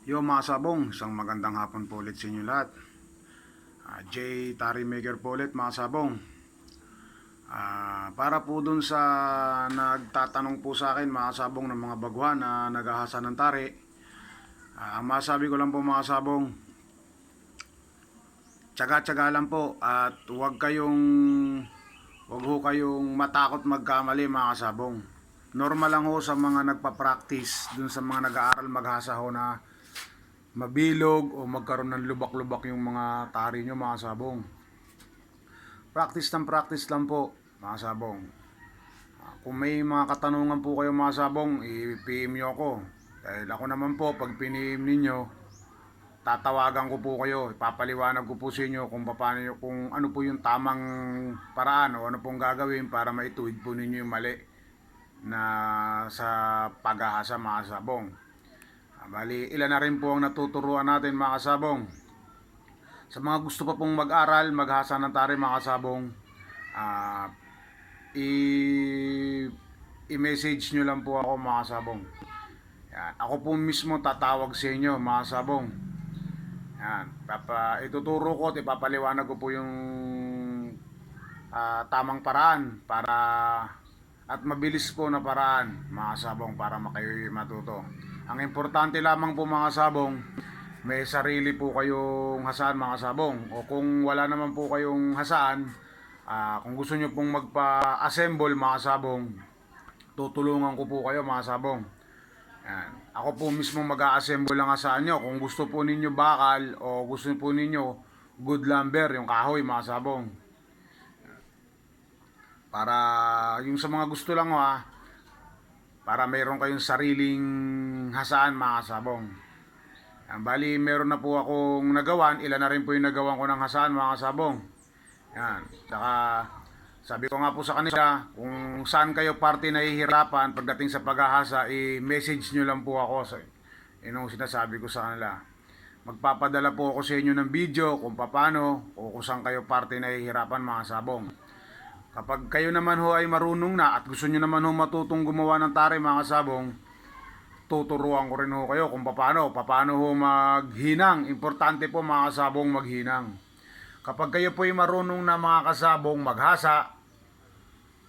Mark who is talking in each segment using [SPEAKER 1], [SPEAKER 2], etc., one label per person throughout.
[SPEAKER 1] Yo mga sabong, isang magandang hapon po ulit sa inyo lahat. J. Tari Maker po ulit mga sabong. Para po dun sa nagtatanong po sa akin mga sabong ng mga baguhan na naghahasa ng tari. Ang masabi ko lang po mga sabong, tsaga-tsaga lang po at wag ho kayong matakot magkamali mga sabong. Normal lang ho sa mga nagpa-practice dun sa mga nag-aaral maghasa ho na mabilog o magkaroon ng lubak-lubak yung mga tari nyo mga sabong. Practice lang po mga sabong. Kung may mga katanungan po kayo mga sabong, i-PM nyo ako. Dahil ako naman po, pag piniem ninyo, tatawagan ko po kayo, ipapaliwanag ko po sa inyo kung ano po yung tamang paraan o ano pong gagawin para maituwid po ninyo yung mali na sa paghahasa mga sabong. Bali, ilan na rin po ang natuturuan natin mga kasabong. Sa mga gusto pa pong mag-aral, maghasa ng tari mga kasabong, i-message nyo lang po ako mga kasabong. Yan. Ako po mismo tatawag sa inyo mga kasabong. Yan. Ituturo ko at ipapaliwanag ko po yung tamang paraan para at mabilis po na paraan mga sabong para makayo matuto. Ang importante lamang po mga sabong, may sarili po kayong hasaan mga sabong. O kung wala naman po kayong hasaan, kung gusto nyo pong magpa-assemble mga sabong, tutulungan ko po kayo mga sabong. Yan. Ako po mismo mag-a-assemble ang hasaan nyo. Kung gusto po ninyo bakal o gusto po ninyo good lumber, yung kahoy mga sabong. Para yung sa mga gusto lang para mayroon kayong sariling hasaan mga sabong. Yan, bali meron na po akong nagawan, ilan na rin po yung nagawan ko ng hasaan mga sabong. Yan, saka sabi ko nga po sa kanila, kung saan kayo parte nahihirapan pagdating sa paghahasa, i-message nyo lang po ako. Yun sinasabi ko sa kanila. Magpapadala po ako sa inyo ng video kung paano o kung saan kayo parte nahihirapan mga sabong. Kapag kayo naman ho ay marunong na at gusto nyo naman ho matutong gumawa ng tari mga sabong, tuturuan ko rin ho kayo kung paano ho maghinang. Importante po mga sabong maghinang. Kapag kayo po ay marunong na mga kasabong maghasa,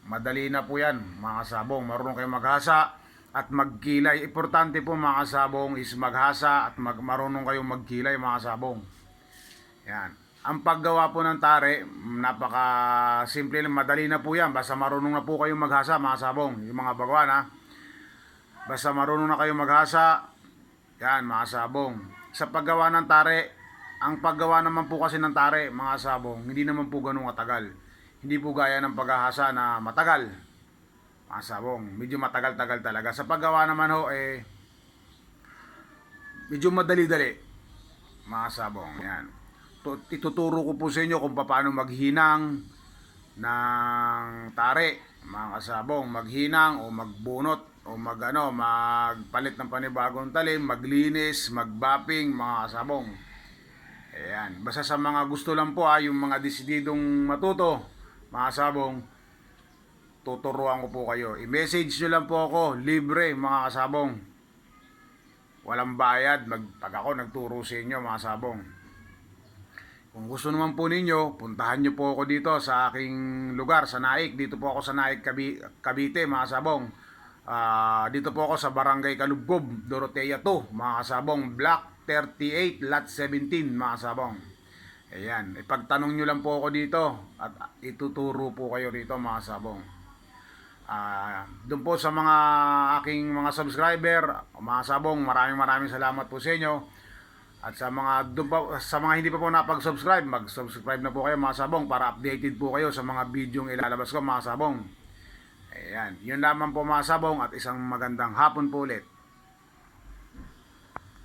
[SPEAKER 1] madali na po yan mga kasabong. Marunong kayo maghasa at magkilay. Importante po mga kasabong is maghasa at marunong kayong magkilay mga kasabong. Yan. Ang paggawa po ng tari, napaka simple lang, madali na po yan. Basta marunong na po kayong maghasa mga sabong, yung mga bagwan Basta marunong na kayong maghasa, yan mga sabong. Sa paggawa ng tari, ang paggawa naman po kasi ng tari mga sabong, hindi naman po ganun katagal. Hindi po gaya ng paghahasa na matagal. Mga sabong, medyo matagal-tagal talaga. Sa paggawa naman medyo madali-dali. Mga sabong, yan. Ituturo ko po sa inyo kung paano maghinang ng tari, mga kasabong, maghinang o magbunot o magpalit ng panibagong talim, maglinis, magbapping, mga kasabong. Ayan, basta sa mga gusto lang po yung mga desididong matuto, mga kasabong, tuturuan ko po kayo. I-message nyo lang po ako, libre mga kasabong. Walang bayad, pag ako nagturo sa inyo mga kasabong. Kung gusto naman po ninyo, puntahan nyo po ako dito sa aking lugar, sa Naik. Dito po ako sa Naik, Cavite, mga sabong. Dito po ako sa Barangay Kalubgob, Dorotea 2, mga sabong. Block 38, Lot 17, mga sabong. Ayan, ipagtanong nyo lang po ako dito at ituturo po kayo rito, mga sabong. Doon po sa mga aking mga subscriber, mga sabong, maraming salamat po sa inyo. At sa mga hindi pa po napag-subscribe, mag-subscribe na po kayo mga sabong para updated po kayo sa mga videong ilalabas ko mga sabong. Ayan, yun lamang po mga sabong at isang magandang hapon po ulit.